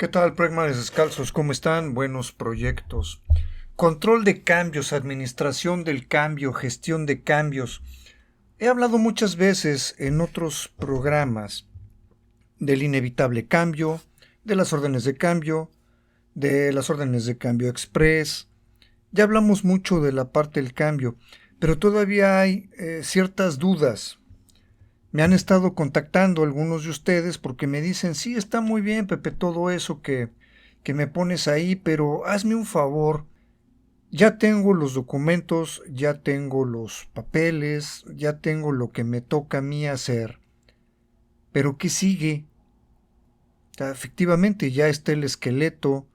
¿Qué tal, Pragmas Descalzos? ¿Cómo están? Buenos proyectos. Control de cambios, administración del cambio, gestión de cambios. He hablado muchas veces en otros programas del inevitable cambio, de las órdenes de cambio express. Ya hablamos mucho de la parte del cambio, pero todavía hay ciertas dudas. Me han estado contactando algunos de ustedes porque me dicen, sí, está muy bien, Pepe, todo eso que me pones ahí, pero hazme un favor. Ya tengo los documentos, ya tengo los papeles, ya tengo lo que me toca a mí hacer. Pero ¿qué sigue? Efectivamente, ya está el esqueleto,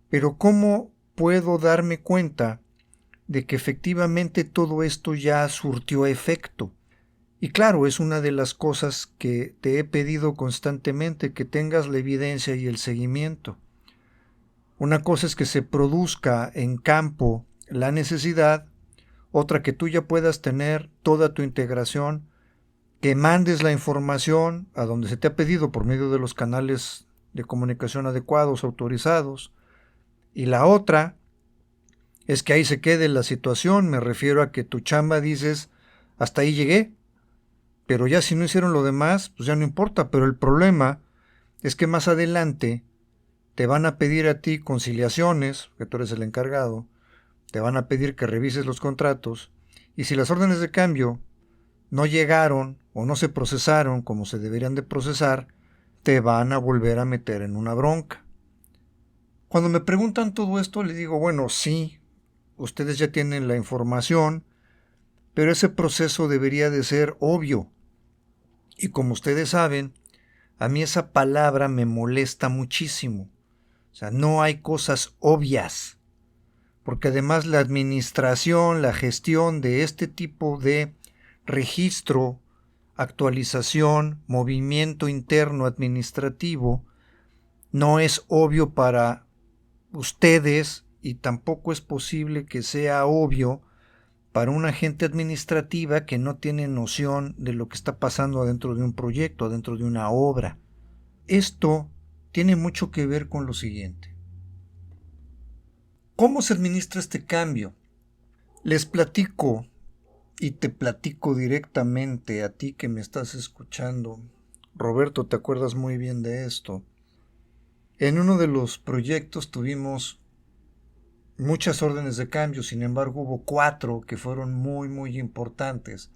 pero ¿cómo puedo darme cuenta de que efectivamente todo esto ya surtió efecto? Y claro, es una de las cosas que te he pedido constantemente, que tengas la evidencia y el seguimiento. Una cosa es que se produzca en campo la necesidad, otra que tú ya puedas tener toda tu integración, que mandes la información a donde se te ha pedido por medio de los canales de comunicación adecuados, autorizados, y la otra es que ahí se quede la situación, me refiero a que tu chamba dices, hasta ahí llegué, pero ya si no hicieron lo demás, pues ya no importa, pero el problema es que más adelante te van a pedir a ti conciliaciones, que tú eres el encargado, te van a pedir que revises los contratos, y si las órdenes de cambio no llegaron o no se procesaron como se deberían de procesar, te van a volver a meter en una bronca. Cuando me preguntan todo esto, les digo, bueno, sí, ustedes ya tienen la información, pero ese proceso debería de ser obvio. Y como ustedes saben, a mí esa palabra me molesta muchísimo. O sea, no hay cosas obvias. Porque además la administración, la gestión de este tipo de registro, actualización, movimiento interno administrativo, no es obvio para ustedes y tampoco es posible que sea obvio para una agente administrativa que no tiene noción de lo que está pasando adentro de un proyecto, adentro de una obra. Esto tiene mucho que ver con lo siguiente. ¿Cómo se administra este cambio? Les platico y te platico directamente a ti que me estás escuchando. Roberto, te acuerdas muy bien de esto. En uno de los proyectos tuvimos muchas órdenes de cambio, sin embargo hubo 4 que fueron muy importantes,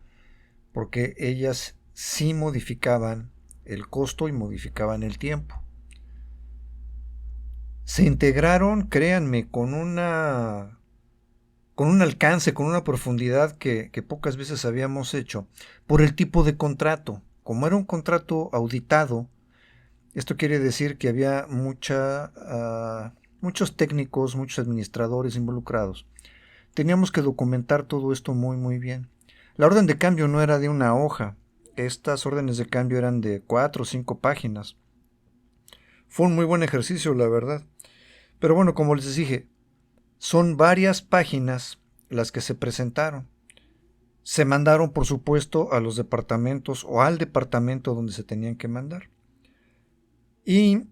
porque ellas sí modificaban el costo y modificaban el tiempo. Se integraron, créanme, con un alcance, con una profundidad que pocas veces habíamos hecho, por el tipo de contrato. Como era un contrato auditado, esto quiere decir que había muchos técnicos, muchos administradores involucrados. Teníamos que documentar todo esto muy bien. La orden de cambio no era de una hoja. Estas órdenes de cambio eran de 4 o 5 páginas. Fue un muy buen ejercicio, la verdad. Pero bueno, como les dije, son varias páginas las que se presentaron. Se mandaron, por supuesto, a los departamentos o al departamento donde se tenían que mandar. Y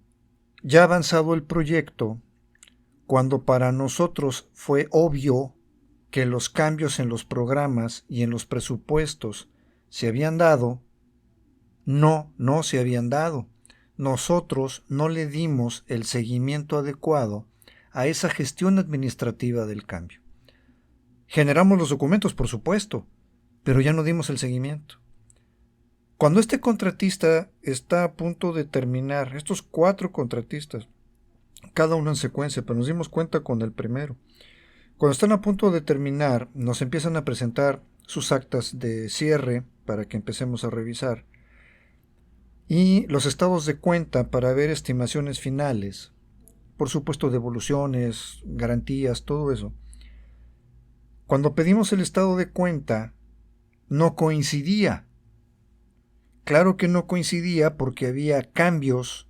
ya avanzado el proyecto, cuando para nosotros fue obvio que los cambios en los programas y en los presupuestos se habían dado, no se habían dado. Nosotros no le dimos el seguimiento adecuado a esa gestión administrativa del cambio. Generamos los documentos, por supuesto, pero ya no dimos el seguimiento. Cuando este contratista está a punto de terminar, estos 4 contratistas, cada uno en secuencia, pero nos dimos cuenta con el primero. Cuando están a punto de terminar, nos empiezan a presentar sus actas de cierre para que empecemos a revisar y los estados de cuenta para ver estimaciones finales, por supuesto devoluciones, garantías, todo eso. Cuando pedimos el estado de cuenta, no coincidía. Claro que no coincidía porque había cambios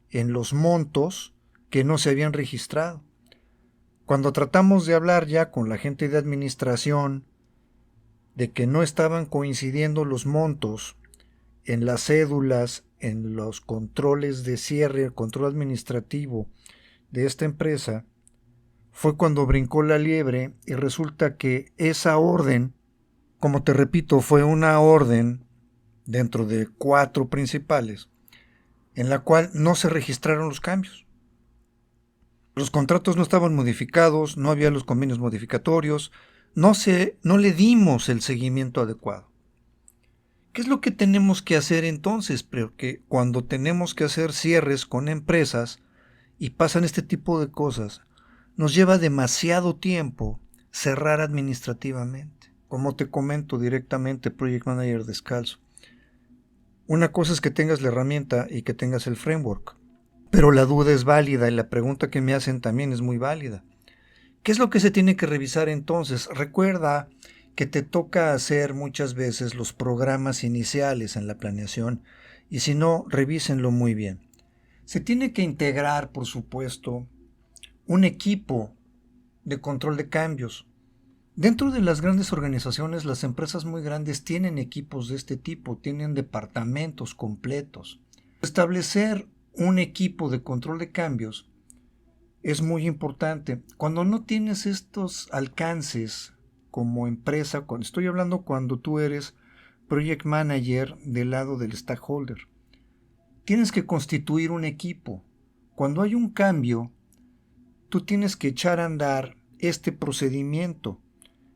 en los montos que no se habían registrado. Cuando tratamos de hablar ya con la gente de administración de que no estaban coincidiendo los montos en las cédulas en los controles de cierre, el control administrativo de esta empresa, fue cuando brincó la liebre y resulta que esa orden, como te repito, fue una orden dentro de 4 principales, en la cual no se registraron los cambios. Los contratos no estaban modificados, no había los convenios modificatorios, no le dimos el seguimiento adecuado. ¿Qué es lo que tenemos que hacer entonces? Porque cuando tenemos que hacer cierres con empresas y pasan este tipo de cosas, nos lleva demasiado tiempo cerrar administrativamente. Como te comento directamente, Project Manager descalzo. Una cosa es que tengas la herramienta y que tengas el framework, pero la duda es válida y la pregunta que me hacen también es muy válida. ¿Qué es lo que se tiene que revisar entonces? Recuerda que te toca hacer muchas veces los programas iniciales en la planeación y si no, revísenlo muy bien. Se tiene que integrar, por supuesto, un equipo de control de cambios. Dentro de las grandes organizaciones, las empresas muy grandes tienen equipos de este tipo, tienen departamentos completos. Establecer un equipo de control de cambios es muy importante. Cuando no tienes estos alcances como empresa, estoy hablando cuando tú eres project manager del lado del stakeholder, tienes que constituir un equipo. Cuando hay un cambio, tú tienes que echar a andar este procedimiento.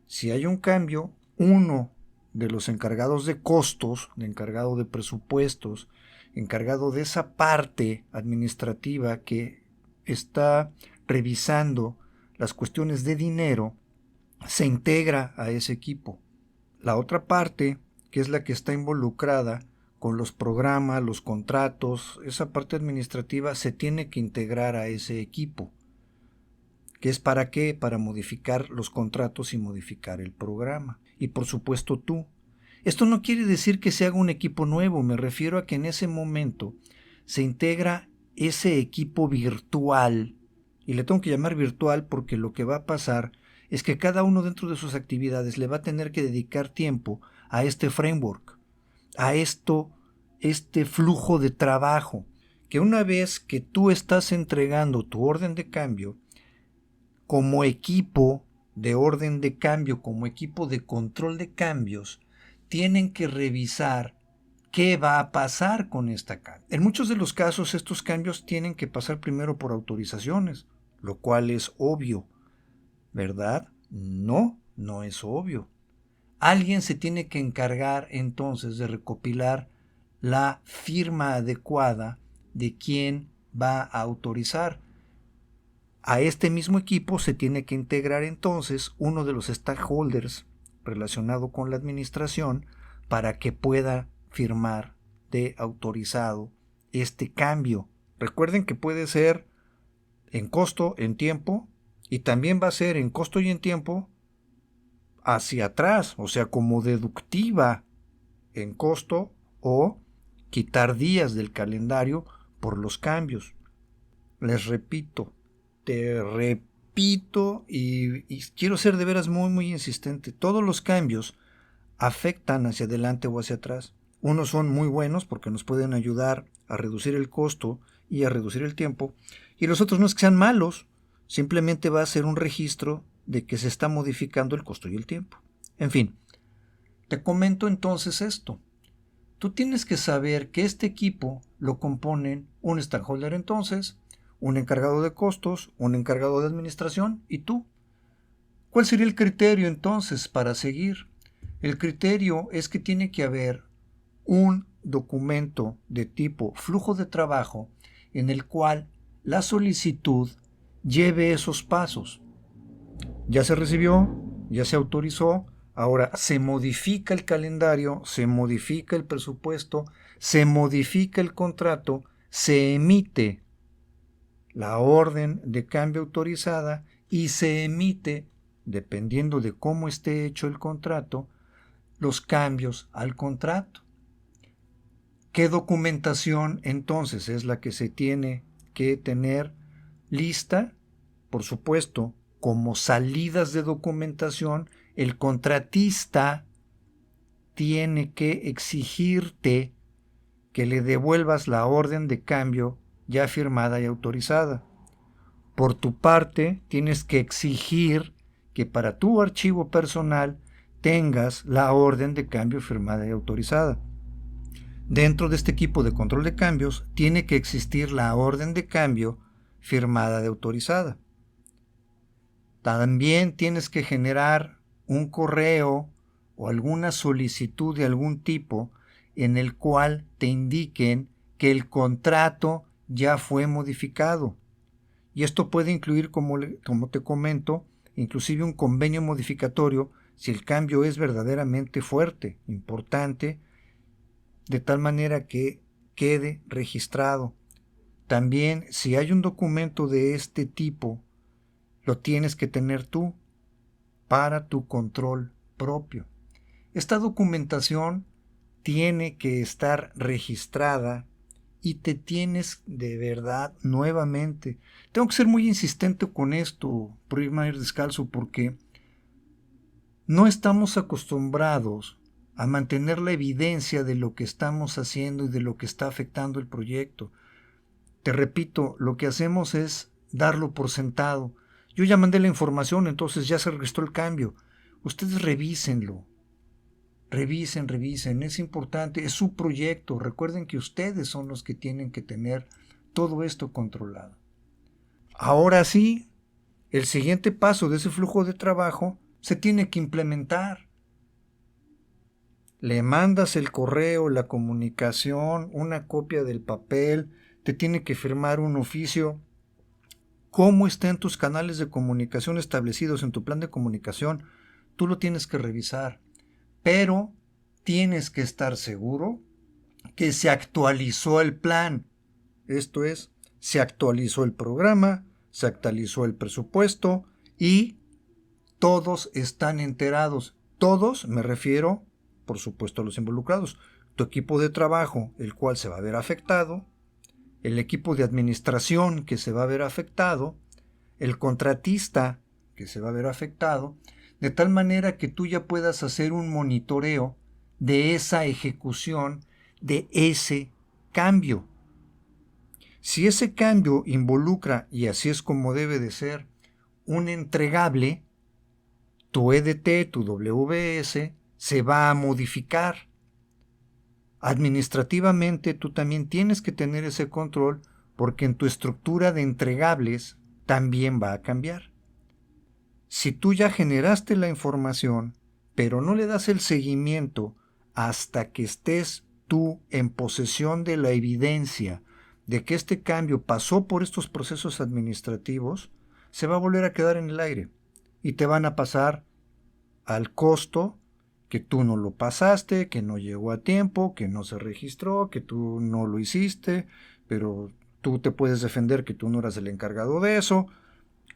Si hay un cambio, uno de los encargados de costos, de encargado de presupuestos, encargado de esa parte administrativa que está revisando las cuestiones de dinero, se integra a ese equipo. La otra parte, que es la que está involucrada con los programas, los contratos, esa parte administrativa se tiene que integrar a ese equipo. ¿Qué es para qué? Para modificar los contratos y modificar el programa. Y por supuesto tú. Esto no quiere decir que se haga un equipo nuevo, me refiero a que en ese momento se integra ese equipo virtual, y le tengo que llamar virtual porque lo que va a pasar es que cada uno dentro de sus actividades le va a tener que dedicar tiempo a este framework, a este flujo de trabajo, que una vez que tú estás entregando tu orden de cambio, como equipo de orden de cambio, como equipo de control de cambios, tienen que revisar qué va a pasar con esta cambio. En muchos de los casos estos cambios tienen que pasar primero por autorizaciones, lo cual es obvio, ¿verdad? No, no es obvio. Alguien se tiene que encargar entonces de recopilar la firma adecuada de quién va a autorizar. A este mismo equipo se tiene que integrar entonces uno de los stakeholders relacionado con la administración para que pueda firmar de autorizado este cambio. Recuerden que puede ser en costo, en tiempo, y también va a ser en costo y en tiempo hacia atrás, o sea, como deductiva en costo o quitar días del calendario por los cambios. Les repito, te repito y quiero ser de veras muy muy insistente. Todos los cambios afectan hacia adelante o hacia atrás. Unos son muy buenos porque nos pueden ayudar a reducir el costo y a reducir el tiempo, y los otros no es que sean malos, simplemente va a ser un registro de que se está modificando el costo y el tiempo. En fin, te comento entonces esto. Tú tienes que saber que este equipo lo componen un stakeholder entonces, un encargado de costos, un encargado de administración y tú. ¿Cuál sería el criterio entonces para seguir? El criterio es que tiene que haber un documento de tipo flujo de trabajo en el cual la solicitud lleve esos pasos. Ya se recibió, ya se autorizó, ahora se modifica el calendario, se modifica el presupuesto, se modifica el contrato, se emite la orden de cambio autorizada y se emite, dependiendo de cómo esté hecho el contrato, los cambios al contrato. ¿Qué documentación entonces es la que se tiene que tener lista? Por supuesto, como salidas de documentación, el contratista tiene que exigirte que le devuelvas la orden de cambio ya firmada y autorizada. Por tu parte, tienes que exigir que para tu archivo personal tengas la orden de cambio firmada y autorizada. Dentro de este equipo de control de cambios, tiene que existir la orden de cambio firmada y autorizada. También tienes que generar un correo o alguna solicitud de algún tipo en el cual te indiquen que el contrato ya fue modificado. Y esto puede incluir, como te comento, inclusive un convenio modificatorio si el cambio es verdaderamente fuerte, importante, de tal manera que quede registrado. También, si hay un documento de este tipo, lo tienes que tener tú para tu control propio. Esta documentación tiene que estar registrada y te tienes de verdad nuevamente. Tengo que ser muy insistente con esto, Project Manager Descalzo, porque no estamos acostumbrados a mantener la evidencia de lo que estamos haciendo y de lo que está afectando el proyecto. Te repito, lo que hacemos es darlo por sentado. Yo ya mandé la información, entonces ya se registró el cambio. Ustedes revísenlo. Revisen, es importante, es su proyecto. Recuerden que ustedes son los que tienen que tener todo esto controlado. Ahora sí, el siguiente paso de ese flujo de trabajo se tiene que implementar. Le mandas el correo, la comunicación, una copia del papel, te tiene que firmar un oficio. ¿Cómo están tus canales de comunicación establecidos en tu plan de comunicación? Tú lo tienes que revisar. Pero tienes que estar seguro que se actualizó el plan. Esto es, se actualizó el programa, se actualizó el presupuesto y todos están enterados. Todos, me refiero, por supuesto, a los involucrados. Tu equipo de trabajo, el cual se va a ver afectado, el equipo de administración que se va a ver afectado, el contratista que se va a ver afectado, de tal manera que tú ya puedas hacer un monitoreo de esa ejecución, de ese cambio. Si ese cambio involucra, y así es como debe de ser, un entregable, tu EDT, tu WBS, se va a modificar. Administrativamente tú también tienes que tener ese control porque en tu estructura de entregables también va a cambiar. Si tú ya generaste la información, pero no le das el seguimiento hasta que estés tú en posesión de la evidencia de que este cambio pasó por estos procesos administrativos, se va a volver a quedar en el aire y te van a pasar al costo que tú no lo pasaste, que no llegó a tiempo, que no se registró, que tú no lo hiciste, pero tú te puedes defender que tú no eras el encargado de eso.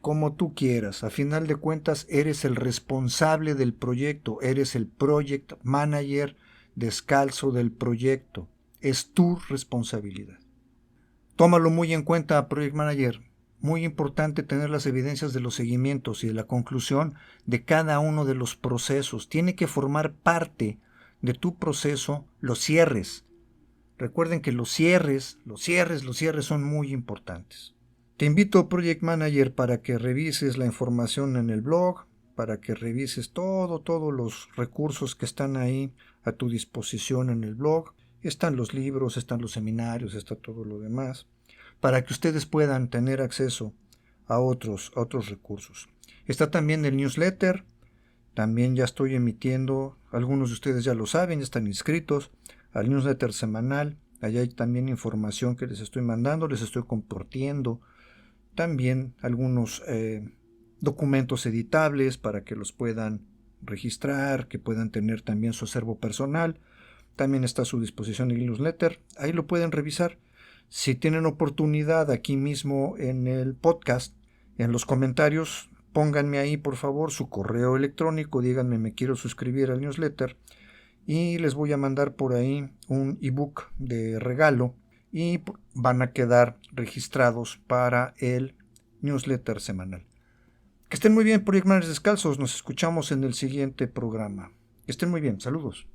Como tú quieras, a final de cuentas eres el responsable del proyecto, eres el project manager descalzo del proyecto, es tu responsabilidad. Tómalo muy en cuenta, project manager, muy importante tener las evidencias de los seguimientos y de la conclusión de cada uno de los procesos, tiene que formar parte de tu proceso los cierres. Recuerden que los cierres son muy importantes. Te invito, Project Manager, para que revises la información en el blog, para que revises todos los recursos que están ahí a tu disposición en el blog. Están los libros, están los seminarios, está todo lo demás, para que ustedes puedan tener acceso a otros recursos. Está también el newsletter, también ya estoy emitiendo, algunos de ustedes ya lo saben, ya están inscritos al newsletter semanal. Allá hay también información que les estoy mandando, les estoy compartiendo. También algunos documentos editables para que los puedan registrar, que puedan tener también su acervo personal. También está a su disposición el newsletter. Ahí lo pueden revisar. Si tienen oportunidad aquí mismo en el podcast, en los comentarios, pónganme ahí por favor su correo electrónico, díganme me quiero suscribir al newsletter y les voy a mandar por ahí un ebook de regalo y van a quedar registrados para el newsletter semanal. Que estén muy bien, Project Managers Descalzos. Nos escuchamos en el siguiente programa. Que estén muy bien. Saludos.